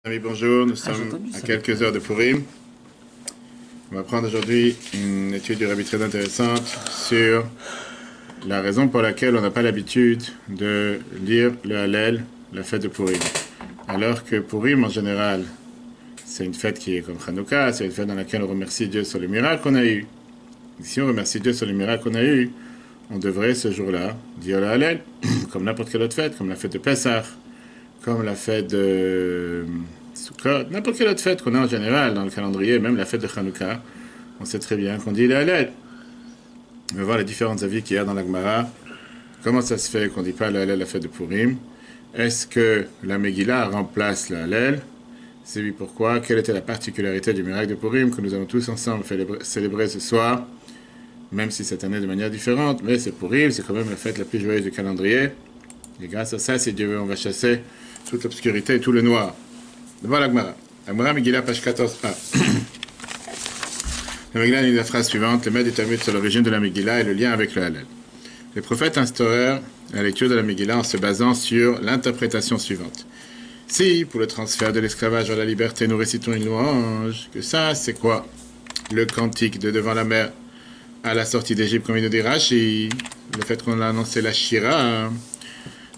Amis, bonjour, nous sommes à quelques heures de Purim. On va prendre aujourd'hui une étude du Rabbi très intéressante sur la raison pour laquelle on n'a pas l'habitude de lire le Hallel, la fête de Purim. Alors que Purim, en général, c'est une fête qui est comme Hanouka, c'est une fête dans laquelle on remercie Dieu sur les miracles qu'on a eus. Si on remercie Dieu sur les miracles qu'on a eus, on devrait ce jour-là dire le Hallel, comme n'importe quelle autre fête, comme la fête de Pessah, comme la fête de Sukkot, n'importe quelle autre fête qu'on a en général dans le calendrier, même la fête de Hanouka, on sait très bien qu'on dit le Hallel. On va voir les différents avis qu'il y a dans la Gemara. Comment ça se fait qu'on ne dit pas le Hallel la fête de Purim? Est-ce que la Megillah remplace le Hallel? C'est oui, pourquoi? Quelle était la particularité du miracle de Purim que nous allons tous ensemble célébrer ce soir, même si cette année de manière différente, mais c'est Purim, c'est quand même la fête la plus joyeuse du calendrier. Et grâce à ça, si Dieu veut, on va chasser toute l'obscurité et tout le noir. Devant la Gemara. La Gemara, Megillah, page 14a. La Megillah dit la phrase suivante: le maître du Talmud sur l'origine de la Megillah et le lien avec le Hallel. Les prophètes instaurèrent la lecture de la Megillah en se basant sur l'interprétation suivante. Si, pour le transfert de l'esclavage à la liberté, nous récitons une louange, que ça, c'est quoi? Le cantique de devant la mer à la sortie d'Égypte, comme il nous dit Rashi, le fait qu'on a annoncé la Shira.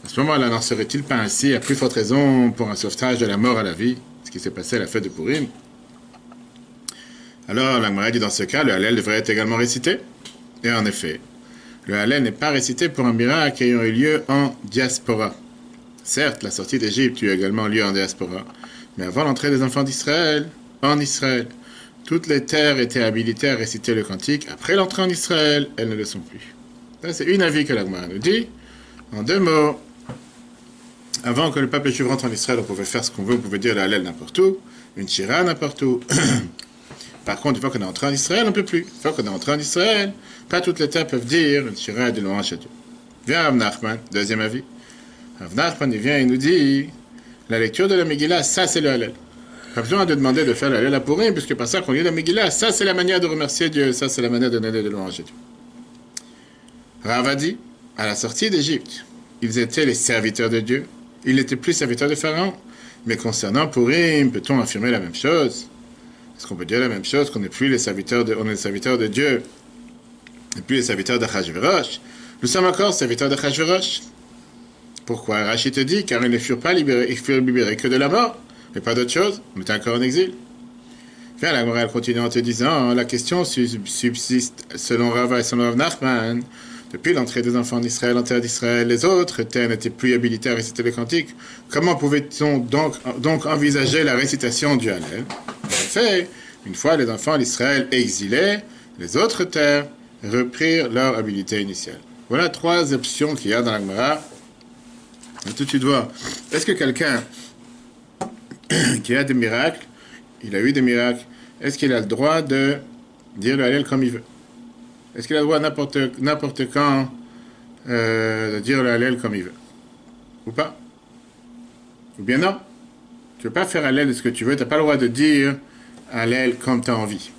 À ce moment-là, n'en serait-il pas ainsi, à plus forte raison, pour un sauvetage de la mort à la vie, ce qui s'est passé à la fête de Purim? Alors, la Gemara dit dans ce cas, le Hallel devrait être également récité. Et en effet, le Hallel n'est pas récité pour un miracle ayant eu lieu en diaspora. Certes, la sortie d'Égypte eut également lieu en diaspora, mais avant l'entrée des enfants d'Israël, en Israël, toutes les terres étaient habilitées à réciter le cantique. Après l'entrée en Israël, elles ne le sont plus. Ça, c'est une avis que la Gemara nous dit. En deux mots, avant que le peuple juif rentre en Israël, on pouvait faire ce qu'on veut, on pouvait dire le Hallel n'importe où, une Shira n'importe où. Par contre, une fois qu'on est entré en Israël, on ne peut plus. Une fois qu'on est entré en Israël, pas toutes les terres peuvent dire une Shira et de louange à Dieu. Vient Rav Nachman, deuxième avis. Rav Nachman, il vient et nous dit, la lecture de la Megillah, ça c'est le Hallel. Pas besoin de demander de faire le Hallel à Purim, puisque par ça qu'on lit la Megillah, ça c'est la manière de remercier Dieu, ça c'est la manière de donner de louange à Dieu. Rav a dit, à la sortie d'Égypte, ils étaient les serviteurs de Dieu. Ils n'étaient plus serviteurs de Pharaon. Mais concernant Purim, peut-on affirmer la même chose? Est-ce qu'on peut dire la même chose, qu'on n'est plus les serviteurs on est les serviteurs de Dieu, et plus les serviteurs d'Achashverosh? Nous sommes encore serviteurs d'Achashverosh. Pourquoi? Rachid te dit, car ils ne furent pas libérés, ils furent libérés que de la mort, mais pas d'autre chose. On était encore en exil. Bien, la morale continue en te disant, la question subsiste selon Rava et selon Rav Nachman. Depuis l'entrée des enfants d'Israël en terre d'Israël, les autres terres n'étaient plus habilitées à réciter le cantique. Comment pouvait-on donc envisager la récitation du Hallel? En effet, une fois les enfants d'Israël exilés, les autres terres reprirent leur habilité initiale. Voilà trois options qu'il y a dans la Gemara. Et tout de suite voir, est-ce que quelqu'un qui a des miracles, il a eu des miracles, est-ce qu'il a le droit de dire le Hallel comme il veut? Est-ce qu'il a le droit n'importe quand de dire le Hallel comme il veut? Ou pas? Ou bien non? Tu ne veux pas faire Hallel de ce que tu veux, tu n'as pas le droit de dire Hallel comme tu as envie.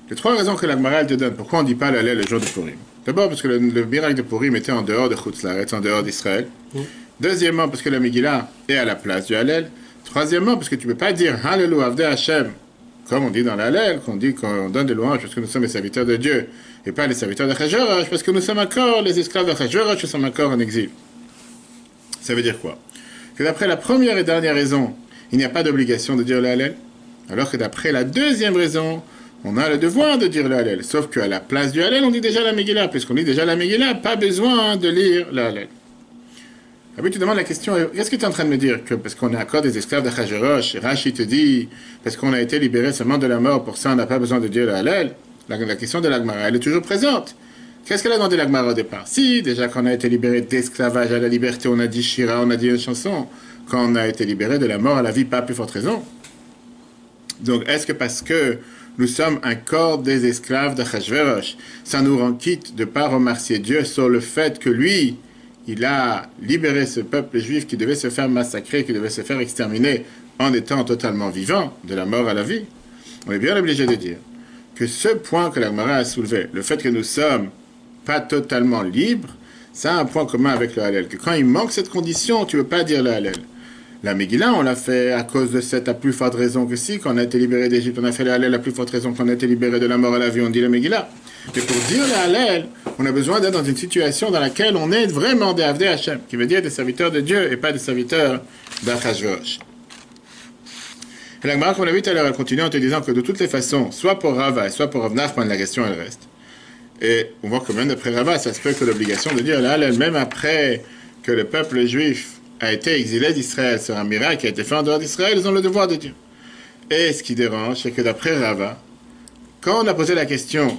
Il y a trois raisons que la Gemara te donne. Pourquoi on ne dit pas le Hallel le jour de Purim? D'abord, parce que le miracle de Purim était en dehors de Chutz La'aretz, en dehors d'Israël. Deuxièmement, parce que la Megillah est à la place du Hallel. Troisièmement, parce que tu ne peux pas dire Hallelu Avdei Hashem, comme on dit dans l'Hallel, qu'on dit qu'on donne des louanges parce que nous sommes les serviteurs de Dieu, et pas les serviteurs d'Achashverosh, parce que nous sommes encore les esclaves d'Achashverosh, nous sommes encore en exil. Ça veut dire quoi? Que d'après la première et dernière raison, il n'y a pas d'obligation de dire le Hallel, alors que d'après la deuxième raison, on a le devoir de dire le Hallel. Sauf qu'à la place du Hallel, on dit déjà la Megillah, puisqu'on dit déjà la Megillah, pas besoin de lire le Hallel. Ah oui, tu demandes la question, qu'est-ce que tu es en train de me dire? Que parce qu'on est encore des esclaves d'Achashverosh, Rashi te dit, parce qu'on a été libérés seulement de la mort, pour ça on n'a pas besoin de dire le Hallel. La question de la Gemara, elle est toujours présente. Qu'est-ce qu'elle a demandé la Gemara au départ? Si, déjà qu'on a été libéré d'esclavage à la liberté, on a dit Shira, on a dit une chanson. Quand on a été libéré de la mort à la vie, pas à plus forte raison. Donc, est-ce que parce que nous sommes encore des esclaves d'Achashverosh, ça nous rend quitte de ne pas remercier Dieu sur le fait que lui, il a libéré ce peuple juif qui devait se faire massacrer, qui devait se faire exterminer en étant totalement vivant, de la mort à la vie? On est bien obligé de dire que ce point que la Gemara a soulevé, le fait que nous sommes pas totalement libres, ça a un point commun avec le Hallel, que quand il manque cette condition, tu ne veux pas dire le Hallel. La Megillah, on l'a fait à cause de cette à plus forte raison que si, quand on a été libéré d'Égypte, on a fait le Hallel à plus forte raison qu'on a été libéré de la mort à la vie, on dit la Megillah. Mais pour dire le Hallel, on a besoin d'être dans une situation dans laquelle on est vraiment des Avdei Hashem, qui veut dire des serviteurs de Dieu et pas des serviteurs d'Achashverosh. Et la Gemara, comme on l'a vu tout à l'heure, elle continue en te disant que de toutes les façons, soit pour Rava, soit pour Rav Nachman, la question elle reste. Et on voit que même d'après Rava, ça se peut que l'obligation de dire le Hallel, même après que le peuple juif a été exilé d'Israël sur un miracle qui a été fait en dehors d'Israël, ils ont le devoir de dire. Et ce qui dérange, c'est que d'après Rava, quand on a posé la question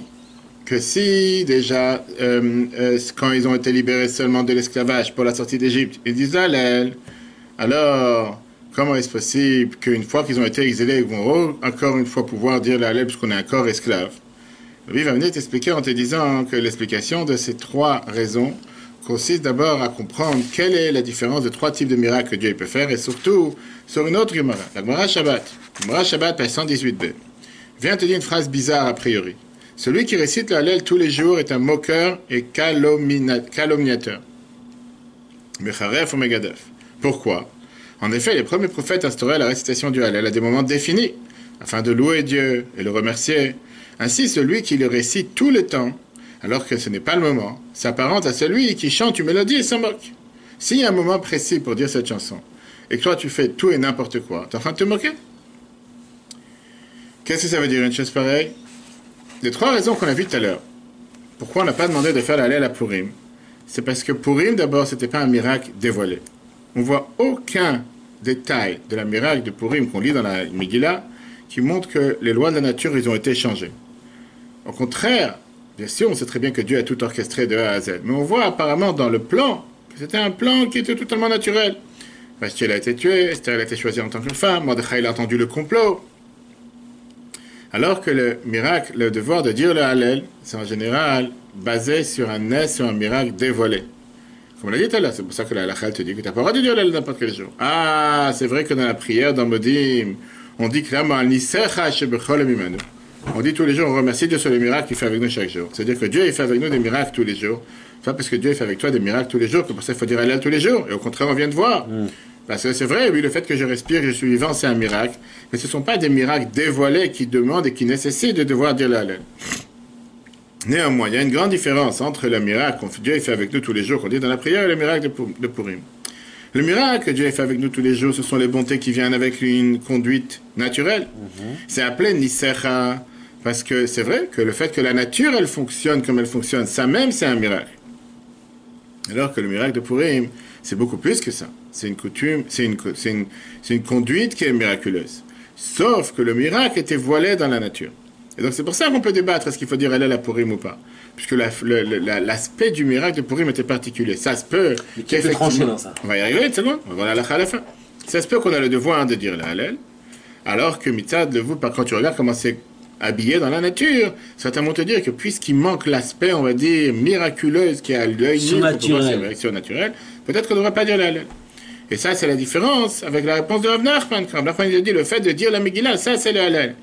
que si déjà, quand ils ont été libérés seulement de l'esclavage pour la sortie d'Égypte, ils disent Hallel, alors comment est-ce possible qu'une fois qu'ils ont été exilés, ils vont encore une fois pouvoir dire le Hallel puisqu'on est encore esclave? Lui va venir t'expliquer en te disant que l'explication de ces trois raisons consiste d'abord à comprendre quelle est la différence de trois types de miracles que Dieu peut faire, et surtout sur une autre Gemara, la Gemara Shabbat. La Gemara Shabbat, page 118b, vient te dire une phrase bizarre a priori. Celui qui récite le Hallel tous les jours est un moqueur et calomniateur. Mecharef ou Megadef. Pourquoi? En effet, les premiers prophètes instauraient la récitation du Hallel à des moments définis, afin de louer Dieu et le remercier. Ainsi, celui qui le récite tout le temps, alors que ce n'est pas le moment, s'apparente à celui qui chante une mélodie et s'en moque. S'il y a un moment précis pour dire cette chanson, et que toi tu fais tout et n'importe quoi, t'es en train de te moquer? Qu'est-ce que ça veut dire une chose pareille? Les trois raisons qu'on a vues tout à l'heure. Pourquoi on n'a pas demandé de faire l'Hallel à Purim? C'est parce que Purim, d'abord, c'était pas un miracle dévoilé. On voit aucun détail de la miracle de Purim qu'on lit dans la Megillah qui montre que les lois de la nature, ils ont été changées. Au contraire, bien sûr, on sait très bien que Dieu a tout orchestré de A à Z. Mais on voit apparemment dans le plan que c'était un plan qui était totalement naturel. Vashti a été tuée, Esther a été choisie en tant que femme, Mordechai a entendu le complot. Alors que le miracle, le devoir de dire le Hallel, c'est en général basé sur un miracle dévoilé. Comme on l'a dit tout à l'heure, c'est pour ça que la halakha te dit que tu n'as pas le droit de dire le Hallel n'importe quel jour. Ah, c'est vrai que dans la prière, dans Modim, on dit que on dit tous les jours, on remercie Dieu sur les miracles qu'il fait avec nous chaque jour. C'est-à-dire que Dieu il fait avec nous des miracles tous les jours. Pas parce que Dieu fait avec toi des miracles tous les jours, que pour ça il faut dire Hallel tous les jours. Et au contraire, on vient de voir. Parce que c'est vrai, oui, le fait que je respire, que je suis vivant, c'est un miracle. Mais ce ne sont pas des miracles dévoilés qui demandent et qui nécessitent de devoir dire le Hallel. Néanmoins, il y a une grande différence entre le miracle que Dieu fait avec nous tous les jours, qu'on dit dans la prière, et le miracle de Purim. Le miracle que Dieu fait avec nous tous les jours, ce sont les bontés qui viennent avec une conduite naturelle. C'est appelé Nisecha. Parce que c'est vrai que le fait que la nature, elle fonctionne comme elle fonctionne, ça même, c'est un miracle. Alors que le miracle de Purim, c'est beaucoup plus que ça. C'est une coutume, c'est une conduite qui est miraculeuse. Sauf que le miracle était voilé dans la nature. Et donc c'est pour ça qu'on peut débattre, est-ce qu'il faut dire Hallel à Purim ou pas. Puisque l'aspect du miracle de Purim était particulier. Ça se peut... Mais qui peut trancher dans ça? On va y arriver, une seconde. On va aller à la fin. Ça se peut qu'on a le devoir de dire le Hallel, alors que Mitzad, quand tu regardes comment c'est habillé dans la nature, certainement te dire que puisqu'il manque l'aspect, on va dire, miraculeuse qui a l'œil nu pour voir ses surnaturelles, peut-être qu'on ne devrait pas dire la Hallel. Et ça, c'est la différence avec la réponse de Rav Nachman. Quand Rav Nachman dit le fait de dire la Megillah, ça, c'est le Hallel.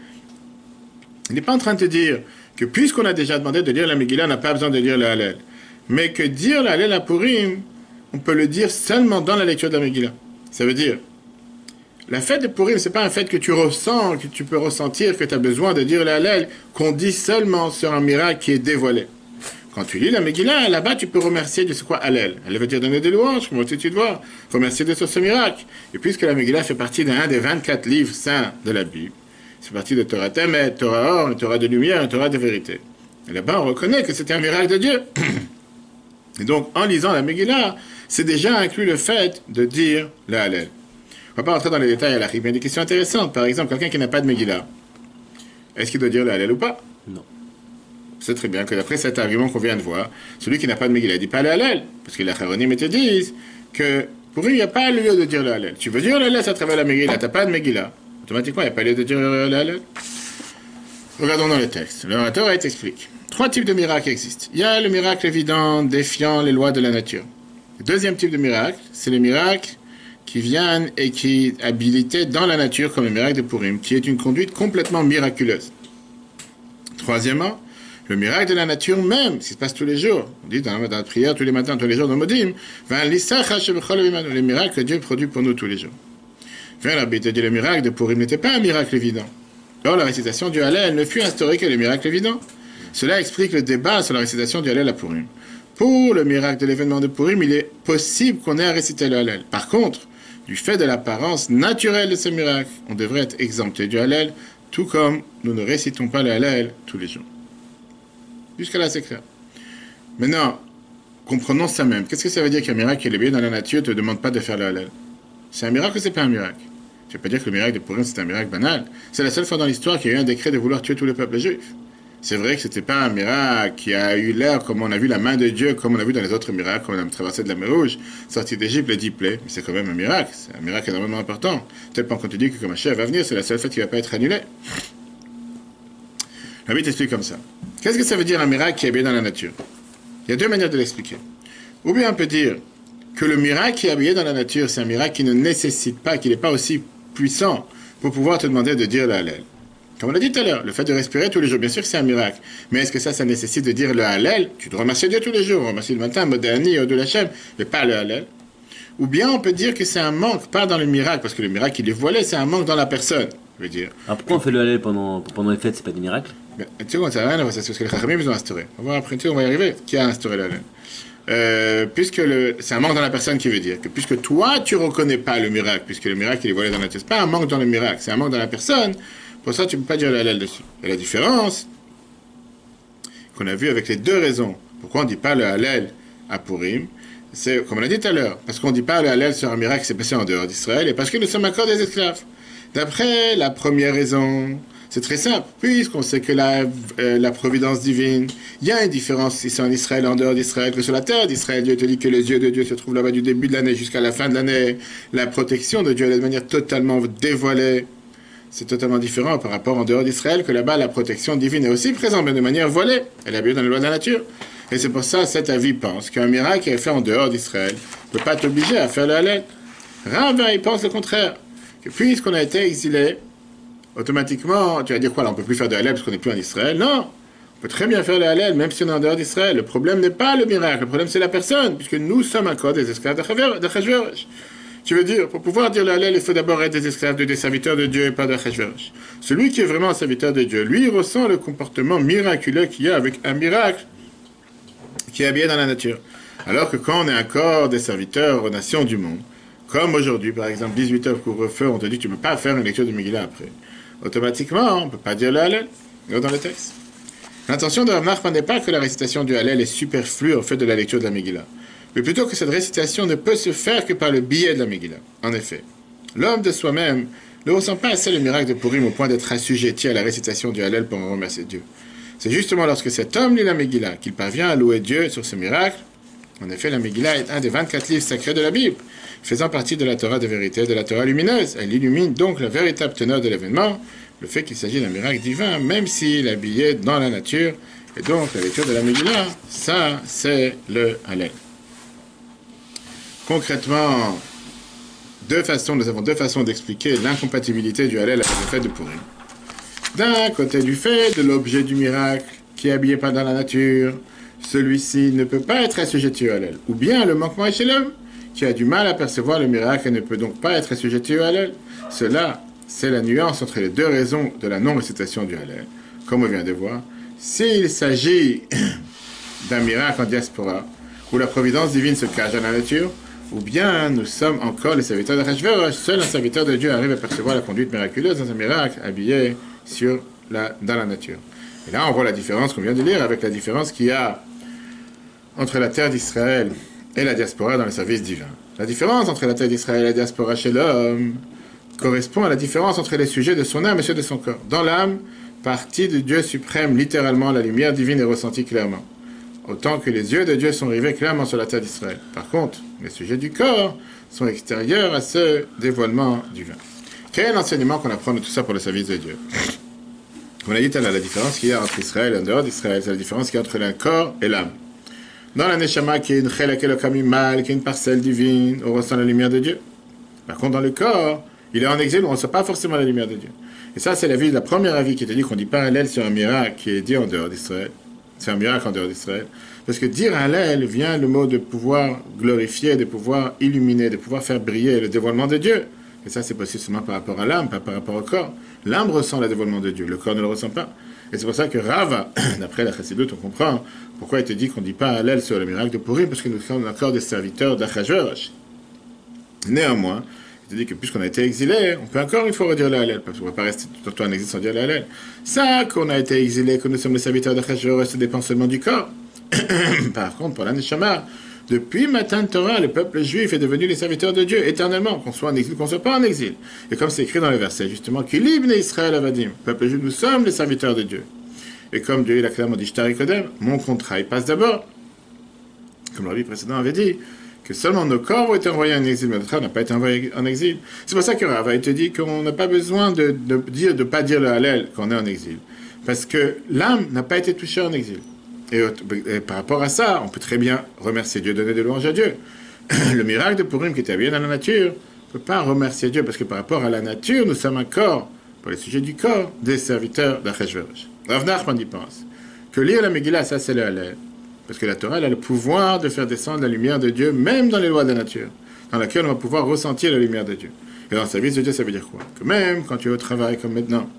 Il n'est pas en train de te dire que puisqu'on a déjà demandé de dire la Megillah, on n'a pas besoin de dire le Hallel. Mais que dire la Hallel à Purim, on peut le dire seulement dans la lecture de la Megillah. Ça veut dire, la fête de Purim, ce n'est pas un fait que tu ressens, que tu peux ressentir, que tu as besoin de dire le Hallel, qu'on dit seulement sur un miracle qui est dévoilé. Quand tu lis la Megillah, là-bas, tu peux remercier de ce quoi Hallel. Elle veut dire donner des louanges, comme tu vois, remercier de ce miracle. Et puisque la Megillah fait partie d'un des 24 livres saints de la Bible, c'est partie de Torah Temet, Torah Or, une Torah de lumière, une Torah de vérité. Et là-bas, on reconnaît que c'était un miracle de Dieu. Et donc, en lisant la Megillah, c'est déjà inclus le fait de dire le Hallel. On ne va pas rentrer dans les détails à l'arrivée, mais il y a des questions intéressantes. Par exemple, quelqu'un qui n'a pas de Megillah, est-ce qu'il doit dire le Hallel ou pas? Non. C'est très bien que d'après cet argument qu'on vient de voir, celui qui n'a pas de Megillah ne dit pas le Hallel, parce que les Acharonim te disent que pour eux, il n'y a pas lieu de dire le Hallel. Tu veux dire le Hallel à travers la Megillah, tu n'as pas de Megillah. Automatiquement, il n'y a pas lieu de dire le Hallel. Regardons dans les textes. Le Torah t'explique. 3 types de miracles existent. Il y a le miracle évident, défiant les lois de la nature. Le deuxième type de miracle, c'est les miracles qui viennent et qui habilités dans la nature, comme le miracle de Purim, qui est une conduite complètement miraculeuse. Troisièmement, le miracle de la nature même, ce qui se passe tous les jours. On dit dans la prière tous les matins, tous les jours dans Modim, les miracles que Dieu produit pour nous tous les jours. Frère l'arbitre dit le miracle de Purim n'était pas un miracle évident. Or, la récitation du Hallel ne fut instaurée que le miracle évident. Cela explique le débat sur la récitation du Hallel à Purim. Pour le miracle de l'événement de Purim, il est possible qu'on ait à réciter le Hallel. Par contre, du fait de l'apparence naturelle de ce miracle, on devrait être exempté du Hallel, tout comme nous ne récitons pas le Hallel tous les jours. Jusqu'à là, c'est clair. Maintenant, comprenons ça même. Qu'est-ce que ça veut dire qu'un miracle qui est lié dans la nature ne te demande pas de faire le Hallel? C'est un miracle ou c'est pas un miracle? Je ne vais pas dire que le miracle de Purim c'est un miracle banal. C'est la seule fois dans l'histoire qu'il y a eu un décret de vouloir tuer tout le peuple juif. C'est vrai que ce n'était pas un miracle qui a eu l'air comme on a vu la main de Dieu, comme on a vu dans les autres miracles, comme on a traversé de la mer Rouge, sorti d'Égypte, les 10 plaies. Mais c'est quand même un miracle. C'est un miracle énormément important. Tellement qu'on te dit que comme un chef va venir, c'est la seule fête qui ne va pas être annulée. La Bible t'explique comme ça. Qu'est-ce que ça veut dire un miracle qui est habillé dans la nature? Il y a deux manières de l'expliquer. Ou bien on peut dire que le miracle qui est habillé dans la nature, c'est un miracle qui ne nécessite pas, qui n'est pas aussi puissant pour pouvoir te demander de dire le Hallel. Comme on l'a dit tout à l'heure, le fait de respirer tous les jours, bien sûr que c'est un miracle. Mais est-ce que ça nécessite de dire le Hallel? Tu dois remercier Dieu tous les jours. Remercier le matin, Modani, Odou Lachem, mais pas le Hallel. Ou bien on peut dire que c'est un manque, pas dans le miracle, parce que le miracle il est voilé, c'est un manque dans la personne. Je veux dire. Alors pourquoi on fait le Hallel pendant les fêtes, c'est pas des miracles? Mais, tu sais, ça n'a rien à voir, c'est ce que les Chachamim ils ont instauré. On va voir après, on va y arriver. Qui a instauré le Hallel? Puisque c'est un manque dans la personne qui veut dire que puisque toi tu reconnais pas le miracle, puisque le miracle il est voilé dans la nature, c'est pas un manque dans le miracle, c'est un manque dans la personne. Pour ça, tu ne peux pas dire le Hallel dessus. Et la différence qu'on a vue avec les deux raisons, pourquoi on ne dit pas le Hallel à Purim, c'est, comme on l'a dit tout à l'heure, parce qu'on ne dit pas le Hallel sur un miracle qui s'est passé en dehors d'Israël, et parce que nous sommes encore des esclaves. D'après la première raison, c'est très simple, puisqu'on sait que la providence divine, il y a une différence ici en Israël, en dehors d'Israël, que sur la terre d'Israël. Dieu te dit que les yeux de Dieu se trouvent là-bas du début de l'année jusqu'à la fin de l'année. La protection de Dieu elle est de manière totalement dévoilée. C'est totalement différent par rapport en dehors d'Israël, que là-bas, la protection divine est aussi présente, mais de manière voilée. Elle est habillée dans les lois de la nature. Et c'est pour ça, cet avis pense qu'un miracle qui est fait en dehors d'Israël ne peut pas t'obliger à faire le Hallel. Rav, il pense le contraire. Que puisqu'on a été exilé, automatiquement, tu vas dire quoi, là, on ne peut plus faire de Hallel parce qu'on n'est plus en Israël? Non! On peut très bien faire le Hallel, même si on est en dehors d'Israël. Le problème n'est pas le miracle, le problème c'est la personne, puisque nous sommes encore des esclaves d'Achashverosh. Tu veux dire, pour pouvoir dire le Hallel, il faut d'abord être des esclaves, des serviteurs de Dieu et pas d'Achashverosh. Celui qui est vraiment un serviteur de Dieu, lui, il ressent le comportement miraculeux qu'il y a avec un miracle qui est habillé dans la nature. Alors que quand on est encore des serviteurs aux nations du monde, comme aujourd'hui, par exemple, 18 heures couvre-feu, on te dit que tu ne peux pas faire une lecture de Megillah après. Automatiquement, on ne peut pas dire le Hallel, dans le texte. L'intention de Rav Nachman n'est pas que la récitation du Hallel est superflue au fait de la lecture de la Megillah, mais plutôt que cette récitation ne peut se faire que par le biais de la Megillah. En effet, l'homme de soi-même ne ressent pas assez le miracle de Purim au point d'être assujetti à la récitation du Hallel pour en remercier Dieu. C'est justement lorsque cet homme lit la Megillah qu'il parvient à louer Dieu sur ce miracle. En effet, la Megillah est un des 24 livres sacrés de la Bible, faisant partie de la Torah de vérité, de la Torah lumineuse. Elle illumine donc la véritable teneur de l'événement, le fait qu'il s'agit d'un miracle divin, même s'il est habillé dans la nature. Et donc, la lecture de la Megillah, ça, c'est le Hallel. Concrètement, nous avons deux façons d'expliquer l'incompatibilité du Hallel avec le fait de Purim. D'un côté du fait de l'objet du miracle, qui est habillé pas dans la nature, celui-ci ne peut pas être assujetti au Hallel. Ou bien le manquement est chez l'homme, qui a du mal à percevoir le miracle et ne peut donc pas être assujetti au Hallel. Cela, c'est la nuance entre les deux raisons de la non-récitation du Hallel. Comme on vient de voir, s'il s'agit d'un miracle en diaspora, où la providence divine se cache dans la nature, ou bien nous sommes encore les serviteurs de Achashverosh, seul un serviteur de Dieu arrive à percevoir la conduite miraculeuse dans un miracle habillé dans la nature. Et là, on voit la différence qu'on vient de lire avec la différence qu'il y a entre la terre d'Israël et la diaspora dans le service divin. La différence entre la terre d'Israël et la diaspora chez l'homme correspond à la différence entre les sujets de son âme et ceux de son corps. Dans l'âme, partie de Dieu suprême, littéralement, la lumière divine est ressentie clairement, autant que les yeux de Dieu sont rivés clairement sur la terre d'Israël. Par contre, les sujets du corps sont extérieurs à ce dévoilement divin. Quel est l'enseignement qu'on apprend de tout ça pour le service de Dieu? On a dit tout à l'heure, la différence qu'il y a entre Israël et en dehors d'Israël, c'est la différence qu'il y a entre le corps et l'âme. Dans la Neshama, qui est une chelek elokam mal, qui est une parcelle divine, on ressent la lumière de Dieu. Par contre, dans le corps, il est en exil, on ne ressent pas forcément la lumière de Dieu. Et ça, c'est la première avis qui te dit qu'on dit pas Hallel sur un miracle qui est dit en dehors d'Israël. C'est un miracle en dehors d'Israël. Parce que dire Hallel vient le mot de pouvoir glorifier, de pouvoir illuminer, de pouvoir faire briller le dévoilement de Dieu. Et ça, c'est possible seulement par rapport à l'âme, pas par rapport au corps. L'âme ressent le dévoilement de Dieu, le corps ne le ressent pas. Et c'est pour ça que Rava, d'après la Chassidoute, on comprend pourquoi il te dit qu'on ne dit pas Hallel sur le miracle de Purim, parce que nous sommes encore des serviteurs d'Achashverosh. Néanmoins, il te dit que puisqu'on a été exilé, on peut encore une fois redire le Hallel, parce qu'on ne va pas rester tout le temps en exil sans dire le Hallel. Ça, qu'on a été exilé, que nous sommes les serviteurs d'Achashverosh, ça dépend seulement du corps. Par contre, pour la Neshama, depuis Matan Torah, le peuple juif est devenu les serviteurs de Dieu éternellement, qu'on soit en exil, qu'on ne soit pas en exil. Et comme c'est écrit dans le verset, justement, qu'il ibn Israël avadim, le peuple juif, nous sommes les serviteurs de Dieu. Et comme Dieu, il a clairement dit, Shtari Kodem, mon contrat, il passe d'abord. Comme le rabbi précédent avait dit, que seulement nos corps ont été envoyés en exil, mais notre âme n'a pas été envoyé en exil. C'est pour ça que Rava, il te dit qu'on n'a pas besoin de pas dire le Hallel quand on est en exil. Parce que l'âme n'a pas été touchée en exil. Et par rapport à ça, on peut très bien remercier Dieu, donner des louanges à Dieu. Le miracle de Purim qui était bien dans la nature, on ne peut pas remercier Dieu, parce que par rapport à la nature, nous sommes un corps, pour les sujets du corps, des serviteurs d'Achashverosh. Rav Nachman y pense que lire la Megillah, ça c'est le Hallel. Parce que la Torah, elle a le pouvoir de faire descendre la lumière de Dieu, même dans les lois de la nature, dans laquelle on va pouvoir ressentir la lumière de Dieu. Et dans le service de Dieu, ça veut dire quoi? Que même quand tu es au travail comme maintenant,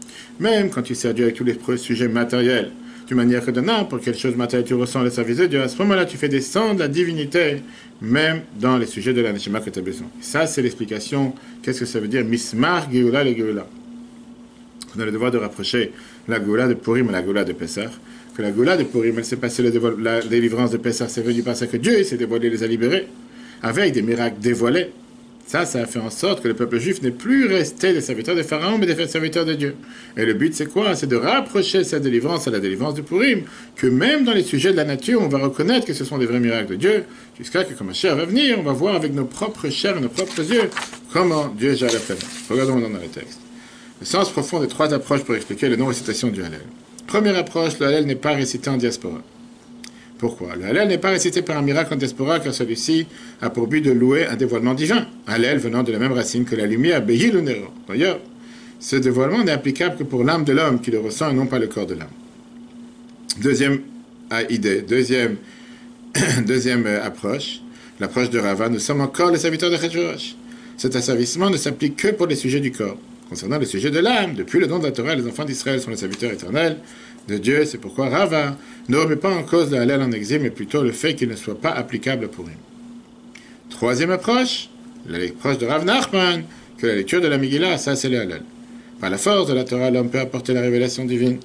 même quand tu sers Dieu avec tous les sujets matériels, d'une manière que de n'importe quelle chose matérielle tu ressens le service de Dieu, à ce moment-là, tu fais descendre la divinité, même dans les sujets de la Neshama que tu as besoin. Et ça, c'est l'explication. Qu'est-ce que ça veut dire? Mismar, Geoula, le Geoula. On a le devoir de rapprocher la Geoula de Purim à la Geoula de Pessah. Que la Geoula de Purim, elle s'est passée la délivrance de Pessah, c'est venu parce que Dieu s'est dévoilé, les a libérés, avec des miracles dévoilés. Ça a fait en sorte que le peuple juif n'est plus resté des serviteurs de Pharaon, mais des serviteurs de Dieu. Et le but, c'est quoi? C'est de rapprocher cette délivrance à la délivrance de Purim, que même dans les sujets de la nature, on va reconnaître que ce sont des vrais miracles de Dieu, jusqu'à ce que ma chair va venir, on va voir avec nos propres chairs et nos propres yeux comment Dieu gère la planète. Regardons maintenant dans le texte. Le sens profond des trois approches pour expliquer la non-récitation du Hallel. Première approche, le Hallel n'est pas récité en diaspora. Pourquoi? Le Hallel n'est pas récité par un miracle en diaspora, car celui-ci a pour but de louer un dévoilement divin. Hallel venant de la même racine que la lumière, Behil ou Nero. D'ailleurs, ce dévoilement n'est applicable que pour l'âme de l'homme qui le ressent et non pas le corps de l'âme. Deuxième idée, deuxième approche, l'approche de Rava, nous sommes encore les serviteurs de Achashverosh. Cet asservissement ne s'applique que pour les sujets du corps. Concernant le sujet de l'âme, depuis le don de la Torah, les enfants d'Israël sont les serviteurs éternels de Dieu. C'est pourquoi Rava ne remet pas en cause le Hallel en exil, mais plutôt le fait qu'il ne soit pas applicable pour lui. Troisième approche, l'approche de Rav Nachman, que la lecture de la Megillah, ça c'est le Hallel. Par la force de la Torah, l'homme peut apporter la révélation divine,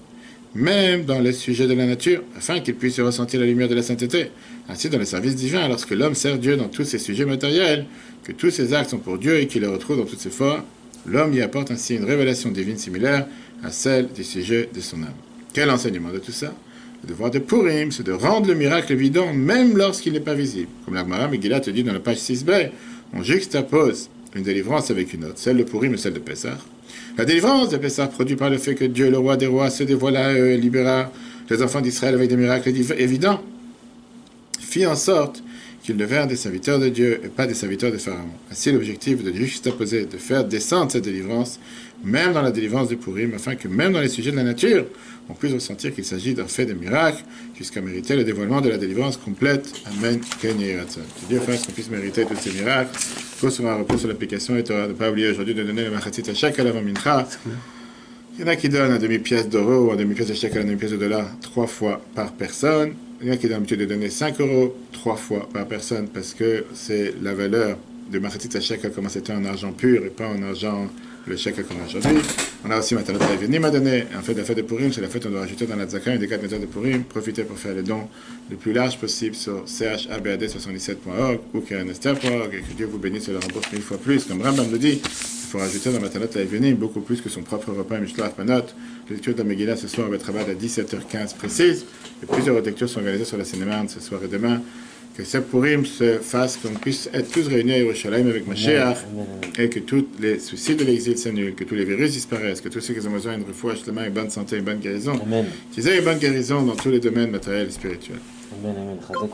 même dans les sujets de la nature, afin qu'il puisse ressentir la lumière de la sainteté. Ainsi, dans le service divin, lorsque l'homme sert Dieu dans tous ses sujets matériels, que tous ses actes sont pour Dieu et qu'il les retrouve dans toutes ses formes, l'homme y apporte ainsi une révélation divine similaire à celle du sujet de son âme. Quel enseignement de tout ça? Le devoir de Purim, c'est de rendre le miracle évident, même lorsqu'il n'est pas visible. Comme la Gemara Megillah te dit dans la page 6b, on juxtapose une délivrance avec une autre, celle de Purim et celle de Pessah. La délivrance de Pessah produite par le fait que Dieu, le roi des rois, se dévoila à eux et libéra les enfants d'Israël avec des miracles évidents, fit en sorte qu'ils devinrent des serviteurs de Dieu et pas des serviteurs de Pharaon. Ainsi, l'objectif de juxtaposer, de faire descendre cette délivrance, même dans la délivrance de Purim, afin que même dans les sujets de la nature, on puisse ressentir qu'il s'agit d'un fait de miracle, jusqu'à mériter le dévoilement de la délivrance complète. Amen. Que Dieu fasse qu'on puisse mériter tous ces miracles. Pour se repos sur l'application et ne pas oublier aujourd'hui de donner le machatzit à chaque avant mincha. Il y en a qui donnent un demi-pièce d'euro ou un demi-pièce de shekel, un demi-pièce de dollar 3 fois par personne. Il y en a qui ont l'habitude de donner 5 euros 3 fois par personne parce que c'est la valeur de machatzit à shekel, comment c'était en argent pur et pas en argent le shekel qu'on a aujourd'hui. On a aussi Matanot Levinim à donner. En fait, la fête de Purim, c'est la fête qu'on doit rajouter dans la Tzaka, une des 4 méthodes de Purim. Profitez pour faire les dons le plus large possible sur chabad77.org ou kerenester.org et que Dieu vous bénisse et le rembourse 1000 fois plus. Comme Rambam le dit, il faut rajouter dans Matanot Levinim beaucoup plus que son propre repas Mishloach Panot. La lecture de la Megillah ce soir va être à 17h15 précise. Et plusieurs lectures sont organisées sur la Cinémarne ce soir et demain. Que ce Purim se fasse, qu'on puisse être tous réunis à Yerushalayim avec Mashiach, et que tous les soucis de l'exil s'annulent, que tous les virus disparaissent, que tous ceux qui ont besoin d'une refouach, une bonne santé, une bonne guérison, qu'ils aient une bonne guérison dans tous les domaines matériels et spirituels. Amen, amen.